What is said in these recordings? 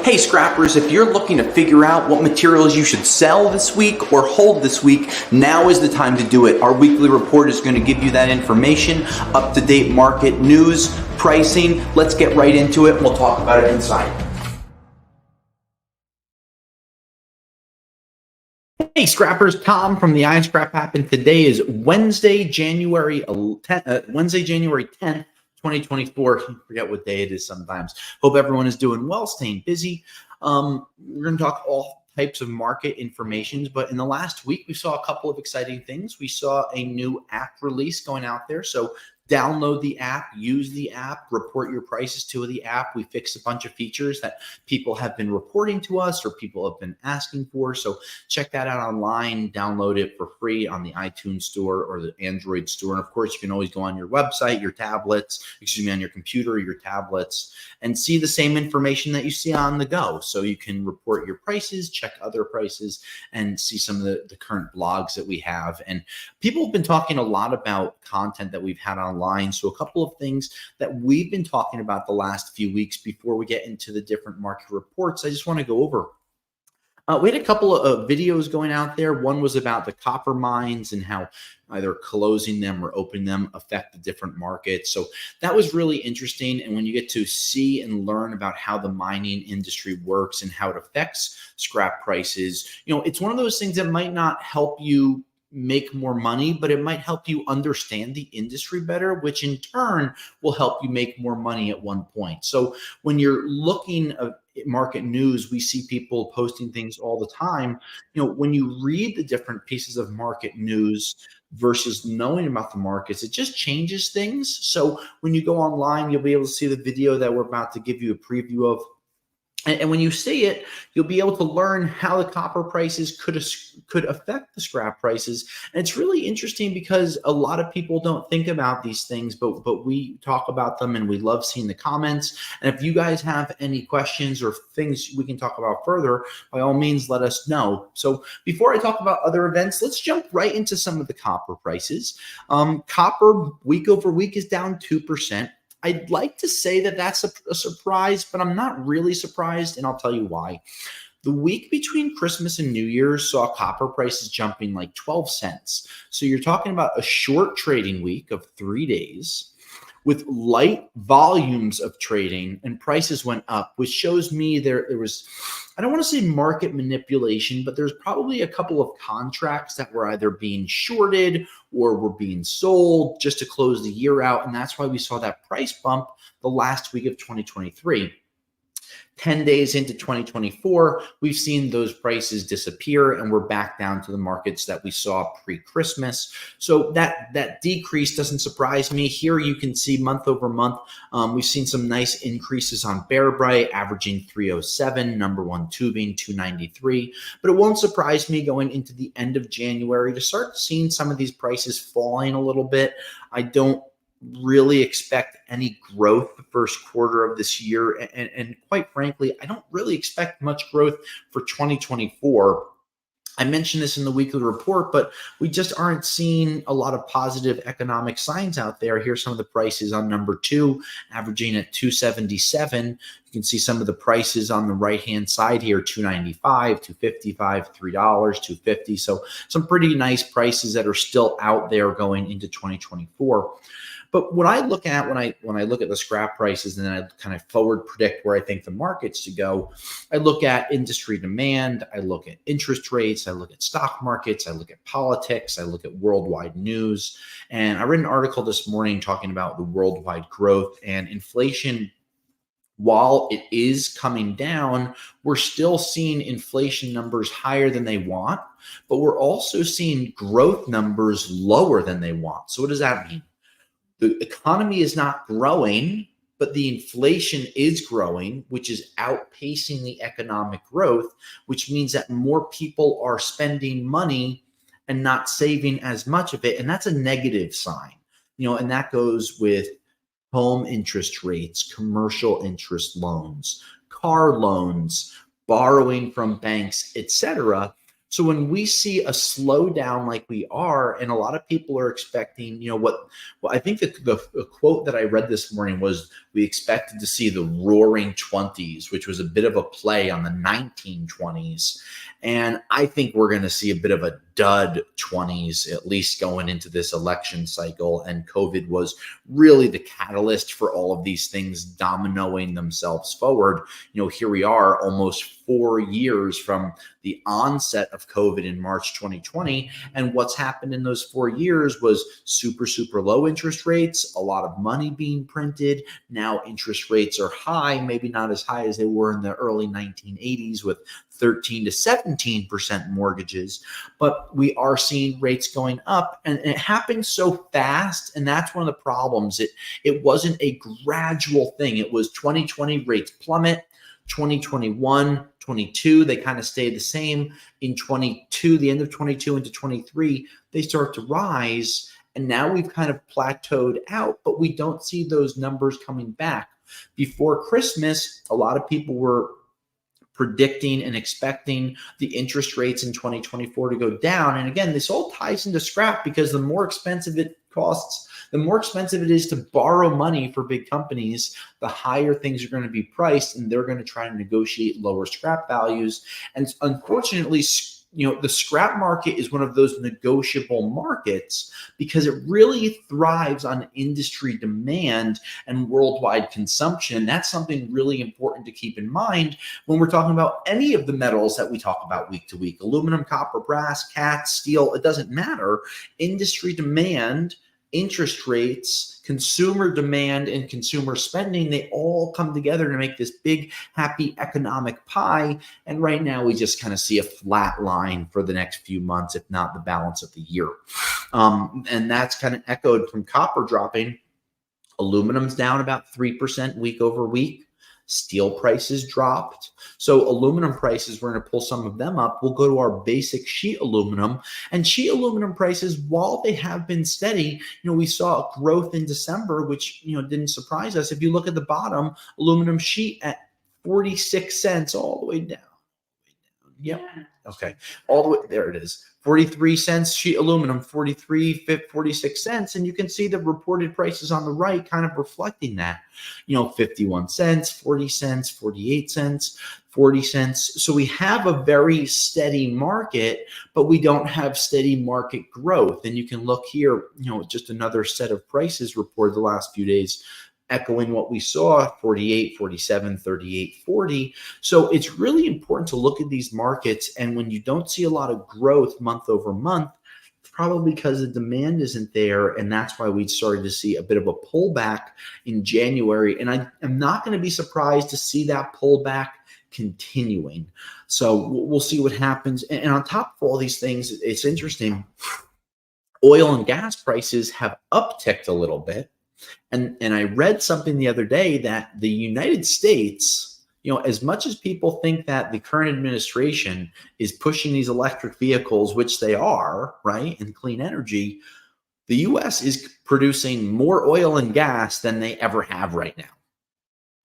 Hey scrappers, if you're looking to figure out what materials you should sell this week or hold this week, now is the time to do it. Our weekly report is going to give you that information, up-to-date market news, pricing. Let's get right into it and we'll talk about it inside. Hey scrappers, Tom from the iScrap app, and today is Wednesday, January 10th. 2024. I forget what day it is sometimes. Hope everyone is doing well, staying busy. We're going to talk all types of market information, but in the last week, we saw a couple of exciting things. We saw a new app release going out there. So download the app, use the app, report your prices to the app. We fixed a bunch of features that people have been reporting to us or people have been asking for. So check that out online, download it for free on the iTunes store or the Android store. And of course, you can always go on your website, your tablets, on your computer, or your tablets, and see the same information that you see on the go. So you can report your prices, check other prices, and see some of the current blogs that we have. And people have been talking a lot about content that we've had online. So a couple of things that we've been talking about the last few weeks before we get into the different market reports, I just want to go over. We had a couple of videos going out there. One was about the copper mines and how either closing them or opening them affect the different markets. So that was really interesting. And when you get to see and learn about how the mining industry works and how it affects scrap prices, it's one of those things that might not help you make more money, but it might help you understand the industry better, which in turn will help you make more money at one point. So when you're looking at market news, we see people posting things all the time. When you read the different pieces of market news versus knowing about the markets, it just changes things. So when you go online, you'll be able to see the video that we're about to give you a preview of. And when you see it, you'll be able to learn how the copper prices could affect the scrap prices. And it's really interesting because a lot of people don't think about these things, but we talk about them and we love seeing the comments. And if you guys have any questions or things we can talk about further, by all means, let us know. So before I talk about other events, let's jump right into some of the copper prices. Copper week over week is down 2%. I'd like to say that that's a surprise, but I'm not really surprised, and I'll tell you why. The week between Christmas and New Year's saw copper prices jumping like 12 cents. So you're talking about a short trading week of 3 days with light volumes of trading, and prices went up, which shows me there was, I don't want to say market manipulation, but there's probably a couple of contracts that were either being shorted or were being sold just to close the year out. And that's why we saw that price bump the last week of 2023. 10 days into 2024, we've seen those prices disappear and we're back down to the markets that we saw pre-Christmas. So that decrease doesn't surprise me. Here you can see month over month, we've seen some nice increases on Bear Bright, averaging 307, number one tubing 293. But it won't surprise me going into the end of January to start seeing some of these prices falling a little bit. I don't really expect any growth the first quarter of this year. And quite frankly, I don't really expect much growth for 2024. I mentioned this in the weekly report, but we just aren't seeing a lot of positive economic signs out there. Here's some of the prices on number two, averaging at 277. You can see some of the prices on the right-hand side here, 295, 255, $3, 250. So some pretty nice prices that are still out there going into 2024. But what I look at when I look at the scrap prices and then I kind of forward predict where I think the market's to go, I look at industry demand, I look at interest rates, I look at stock markets, I look at politics, I look at worldwide news. And I read an article this morning talking about the worldwide growth and inflation. While it is coming down, we're still seeing inflation numbers higher than they want, but we're also seeing growth numbers lower than they want. So what does that mean? The economy is not growing, but the inflation is growing, which is outpacing the economic growth, which means that more people are spending money and not saving as much of it. And that's a negative sign, and that goes with home interest rates, commercial interest loans, car loans, borrowing from banks, etc. So when we see a slowdown like we are, and a lot of people are expecting, what I think the quote that I read this morning was we expected to see the roaring 20s, which was a bit of a play on the 1920s. And I think we're going to see a bit of a dud 20s, at least going into this election cycle. And COVID was really the catalyst for all of these things dominoing themselves forward. Here we are almost 4 years from the onset of COVID in March 2020. And what's happened in those 4 years was super, super low interest rates, a lot of money being printed. Now interest rates are high, maybe not as high as they were in the early 1980s with 13 to 17% mortgages, but we are seeing rates going up, and it happened so fast. And that's one of the problems. It wasn't a gradual thing. It was 2020 rates plummet, 2021, 22, they kind of stayed the same. In 22, the end of 22 into 23, they start to rise. And now we've kind of plateaued out, but we don't see those numbers coming back. Before Christmas, a lot of people were predicting and expecting the interest rates in 2024 to go down. And again, this all ties into scrap, because the more expensive it costs, the more expensive it is to borrow money for big companies, the higher things are going to be priced, and they're going to try to negotiate lower scrap values. And unfortunately, the scrap market is one of those negotiable markets because it really thrives on industry demand and worldwide consumption. That's something really important to keep in mind when we're talking about any of the metals that we talk about week to week: aluminum, copper, brass, cats, steel. It doesn't matter. Industry demand, interest rates, consumer demand, and consumer spending, they all come together to make this big, happy economic pie. And right now we just kind of see a flat line for the next few months, if not the balance of the year. And that's kind of echoed from copper dropping. Aluminum's down about 3% week over week. Steel prices dropped. So aluminum prices, we're going to pull some of them up. We'll go to our basic sheet aluminum, and sheet aluminum prices, while they have been steady, we saw growth in December, which, didn't surprise us. If you look at the bottom, aluminum sheet at 46 cents all the way down. Yep. Okay. All the way there it is. 43 cents sheet aluminum, 46 cents. And you can see the reported prices on the right kind of reflecting that, 51 cents, 40 cents, 48 cents, 40 cents. So we have a very steady market, but we don't have steady market growth. And you can look here, just another set of prices reported the last few days, echoing what we saw: 48, 47, 38, 40. So it's really important to look at these markets. And when you don't see a lot of growth month over month, it's probably because the demand isn't there. And that's why we started to see a bit of a pullback in January. And I am not going to be surprised to see that pullback continuing. So we'll see what happens. And on top of all these things, it's interesting. Oil and gas prices have upticked a little bit. And I read something the other day that the United States, as much as people think that the current administration is pushing these electric vehicles, which they are, right, and clean energy, the U.S. is producing more oil and gas than they ever have right now.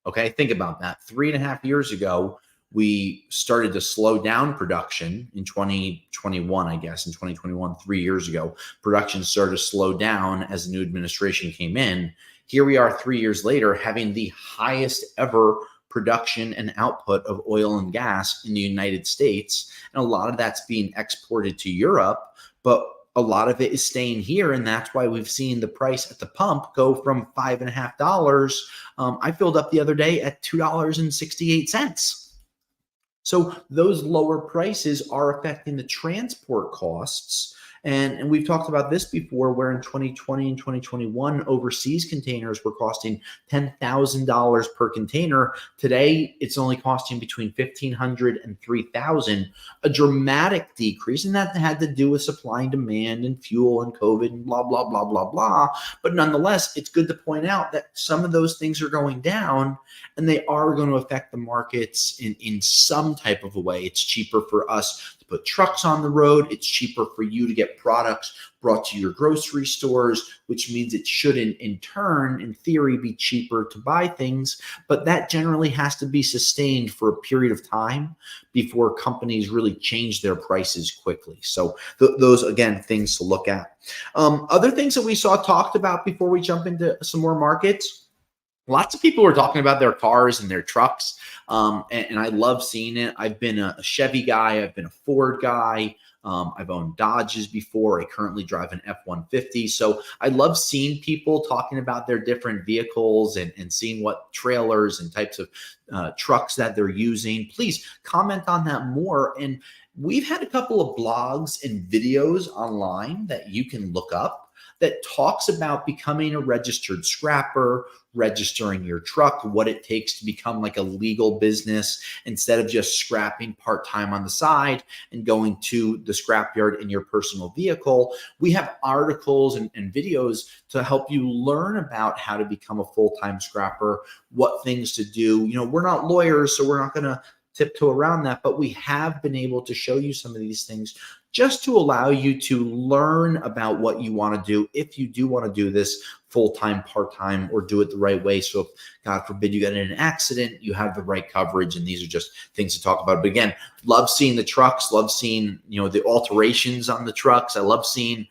Okay, think about that. 3.5 years ago, we started to slow down production in 2021, I guess. In 2021, 3 years ago, production started to slow down as the new administration came in. Here we are 3 years later, having the highest ever production and output of oil and gas in the United States. And a lot of that's being exported to Europe, but a lot of it is staying here. And that's why we've seen the price at the pump go from $5.50. I filled up the other day at $2.68. So those lower prices are affecting the transport costs. And we've talked about this before, where in 2020 and 2021, overseas containers were costing $10,000 per container. Today, it's only costing between $1,500 and $3,000, a dramatic decrease. And that had to do with supply and demand and fuel and COVID and blah, blah, blah, blah, blah. But nonetheless, it's good to point out that some of those things are going down, and they are going to affect the markets in some type of a way. It's cheaper for us to put trucks on the road. It's cheaper for you to get products brought to your grocery stores, which means it should in turn, in theory, be cheaper to buy things. But that generally has to be sustained for a period of time before companies really change their prices quickly. So those, again, things to look at. Other things that we saw talked about before we jump into some more markets. lots of people are talking about their cars and their trucks. And I love seeing it. I've been a Chevy guy. I've been a Ford guy. I've owned Dodges before. I currently drive an F-150. So I love seeing people talking about their different vehicles and seeing what trailers and types of trucks that they're using. Please comment on that more. And we've had a couple of blogs and videos online that you can look up that talks about becoming a registered scrapper, registering your truck, what it takes to become like a legal business instead of just scrapping part-time on the side and going to the scrapyard in your personal vehicle. We have articles and videos to help you learn about how to become a full-time scrapper, what things to do. We're not lawyers, so we're not going to tiptoe around that, but we have been able to show you some of these things just to allow you to learn about what you want to do if you do want to do this full-time, part-time, or do it the right way. So if, God forbid, you get in an accident, you have the right coverage, and these are just things to talk about. But again, love seeing the trucks, love seeing, the alterations on the trucks. I love seeing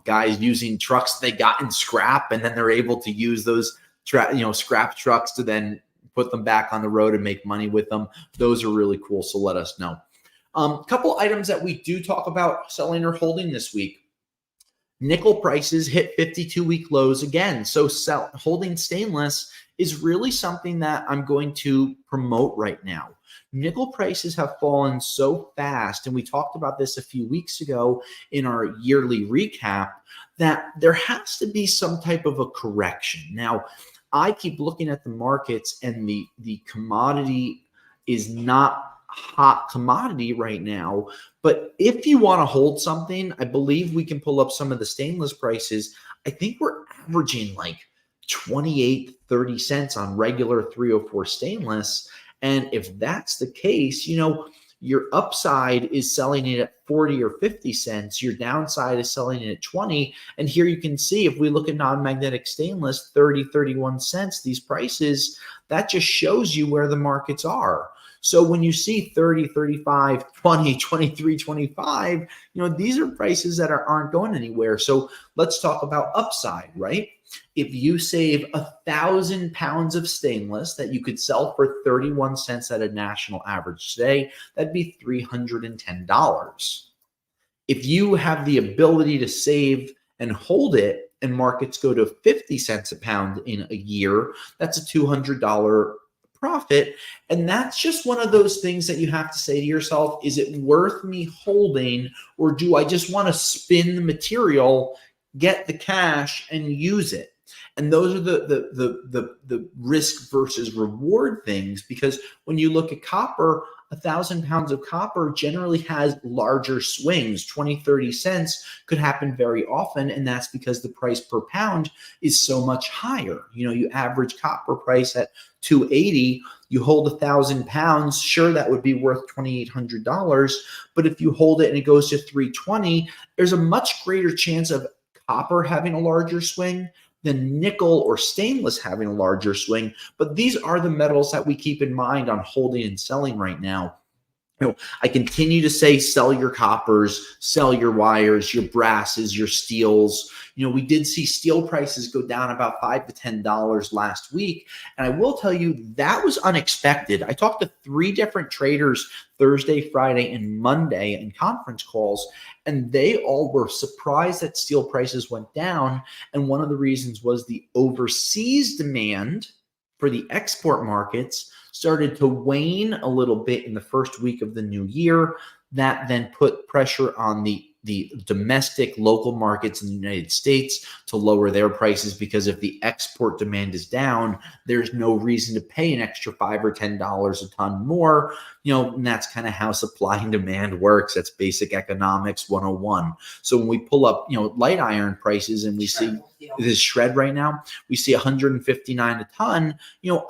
guys using trucks they got in scrap, and then they're able to use those scrap trucks to then put them back on the road and make money with them. Those are really cool. So let us know. Couple items that we do talk about selling or holding this week. Nickel prices hit 52-week lows again. So holding stainless is really something that I'm going to promote right now. Nickel prices have fallen so fast, and we talked about this a few weeks ago in our yearly recap, that there has to be some type of a correction. Now, I keep looking at the markets, and the commodity is not hot commodity right now. But if you want to hold something, I believe we can pull up some of the stainless prices. I think we're averaging like 28, 30 cents on regular 304 stainless. And if that's the case, your upside is selling it at 40 or 50 cents. Your downside is selling it at 20. And here you can see, if we look at non-magnetic stainless, 30, 31 cents, these prices, that just shows you where the markets are. So when you see 30, 35, 20, 23, 25, these are prices that aren't going anywhere. So let's talk about upside, right? If you save 1,000 pounds of stainless that you could sell for 31 cents at a national average today, that'd be $310. If you have the ability to save and hold it, and markets go to 50 cents a pound in a year, that's a $200 profit. And that's just one of those things that you have to say to yourself, is it worth me holding, or do I just want to spin the material, get the cash, and use it? And those are the risk versus reward things, because when you look at copper, 1,000 pounds of copper generally has larger swings. 20, 30 cents could happen very often, and that's because the price per pound is so much higher. You average copper price at $280, you hold 1,000 pounds, sure, that would be worth $2,800. But if you hold it and it goes to $320, there's a much greater chance of copper having a larger swing than nickel or stainless having a larger swing. But these are the metals that we keep in mind on holding and selling right now. I continue to say, sell your coppers, sell your wires, your brasses, your steels. We did see steel prices go down about $5 to $10 last week. And I will tell you, that was unexpected. I talked to 3 different traders Thursday, Friday, and Monday in conference calls, and they all were surprised that steel prices went down. And one of the reasons was the overseas demand for the export markets started to wane a little bit in the first week of the new year. That then put pressure on the domestic local markets in the United States to lower their prices, because if the export demand is down, there's no reason to pay an extra $5 or $10 a ton more. And that's kind of how supply and demand works. That's basic economics 101. So when we pull up, light iron prices, and we see this shred right now, we see 159 a ton.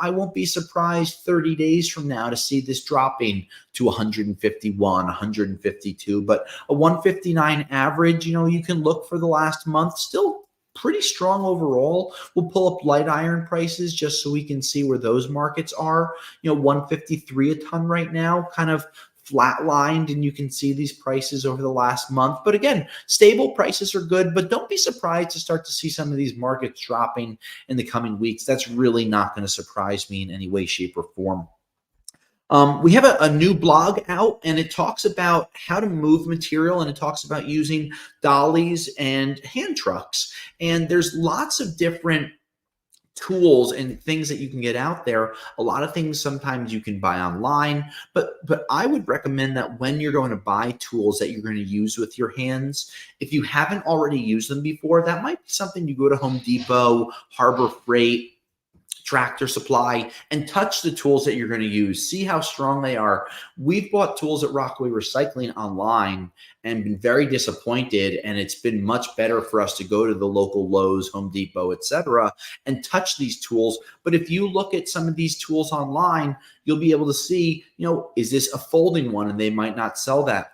I won't be surprised 30 days from now to see this dropping to 151, 152, but a 159 average, you can look for the last month, still pretty strong overall. We'll pull up light iron prices just so we can see where those markets are. 153 a ton right now, kind of flatlined, and you can see these prices over the last month. But again, stable prices are good, but don't be surprised to start to see some of these markets dropping in the coming weeks. That's really not going to surprise me in any way, shape, or form. We have a new blog out, and it talks about how to move material, and it talks about using dollies and hand trucks. And there's lots of different tools and things that you can get out there. A lot of things sometimes you can buy online, but I would recommend that when you're going to buy tools that you're going to use with your hands, if you haven't already used them before, that might be something you go to Home Depot, Harbor Freight, Tractor Supply, and touch the tools that you're going to use. See how strong they are. We've bought tools at Rockaway Recycling online and been very disappointed, and it's been much better for us to go to the local Lowe's, Home Depot, etc., and touch these tools. But if you look at some of these tools online, you'll be able to see, is this a folding one? And they might not sell that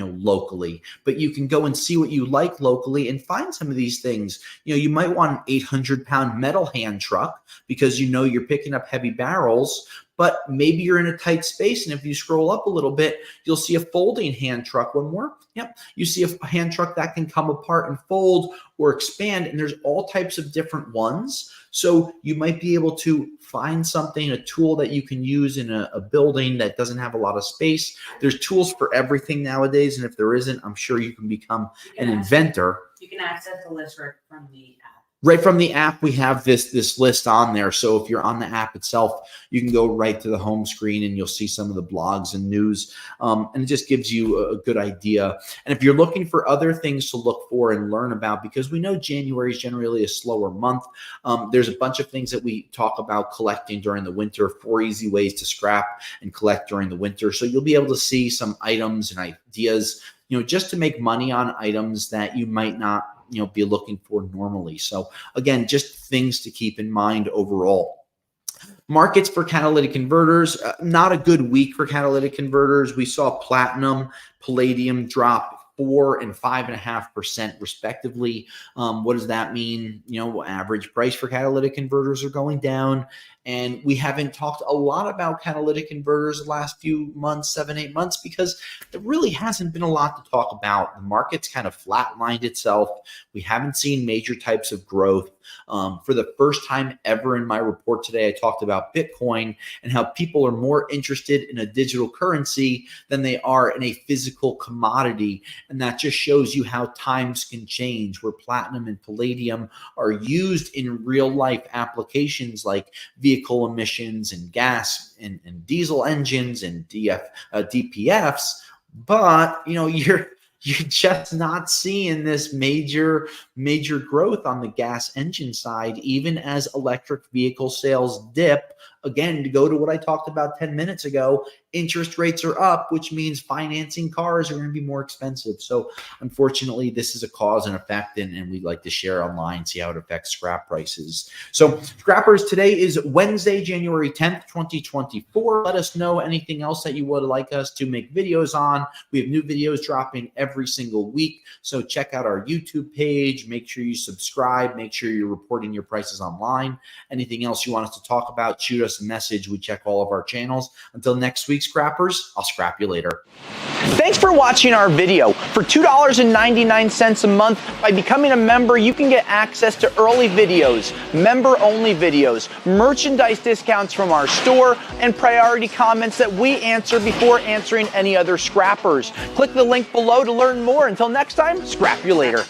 locally, but you can go and see what you like locally and find some of these things. You might want an 800-pound metal hand truck because you're picking up heavy barrels, but maybe you're in a tight space. And if you scroll up a little bit, you'll see a folding hand truck. One more. Yep. You see a hand truck that can come apart and fold or expand. And there's all types of different ones. So you might be able to find something, a tool that you can use in a building that doesn't have a lot of space. There's tools for everything nowadays. And if there isn't, I'm sure you can become an inventor. You can access the list from the app. Right from the app, we have this list on there. So if you're on the app itself, you can go right to the home screen and you'll see some of the blogs and news. And it just gives you a good idea. And if you're looking for other things to look for and learn about, because we know January is generally a slower month, there's a bunch of things that we talk about collecting during the winter, 4 easy ways to scrap and collect during the winter. So you'll be able to see some items and ideas, just to make money on items that you might not be looking for normally. So again, just things to keep in mind overall. Markets for catalytic converters, not a good week for catalytic converters. We saw platinum, palladium drop 4% and 5.5% respectively. What does that mean? Average price for catalytic converters are going down. And we haven't talked a lot about catalytic converters the last few months, 7-8 months, because there really hasn't been a lot to talk about. The market's kind of flatlined itself. We haven't seen major types of growth. For the first time ever in my report today, I talked about Bitcoin and how people are more interested in a digital currency than they are in a physical commodity. And that just shows you how times can change, where platinum and palladium are used in real life applications like vehicle emissions and gas and diesel engines and DPFs. But, you're just not seeing this major growth on the gas engine side, even as electric vehicle sales dip. Again, to go to what I talked about 10 minutes ago, interest rates are up, which means financing cars are going to be more expensive. So unfortunately, this is a cause and effect, and we'd like to share online, see how it affects scrap prices. So scrappers, today is Wednesday, January 10th, 2024. Let us know anything else that you would like us to make videos on. We have new videos dropping every single week. So check out our YouTube page. Make sure you subscribe. Make sure you're reporting your prices online. Anything else you want us to talk about, shoot us a message. We check all of our channels. Until next week, scrappers, I'll scrap you later. Thanks for watching our video. For $2.99 a month, by becoming a member, you can get access to early videos, member-only videos, merchandise discounts from our store, and priority comments that we answer before answering any other scrappers. Click the link below to learn more. Until next time, scrap you later.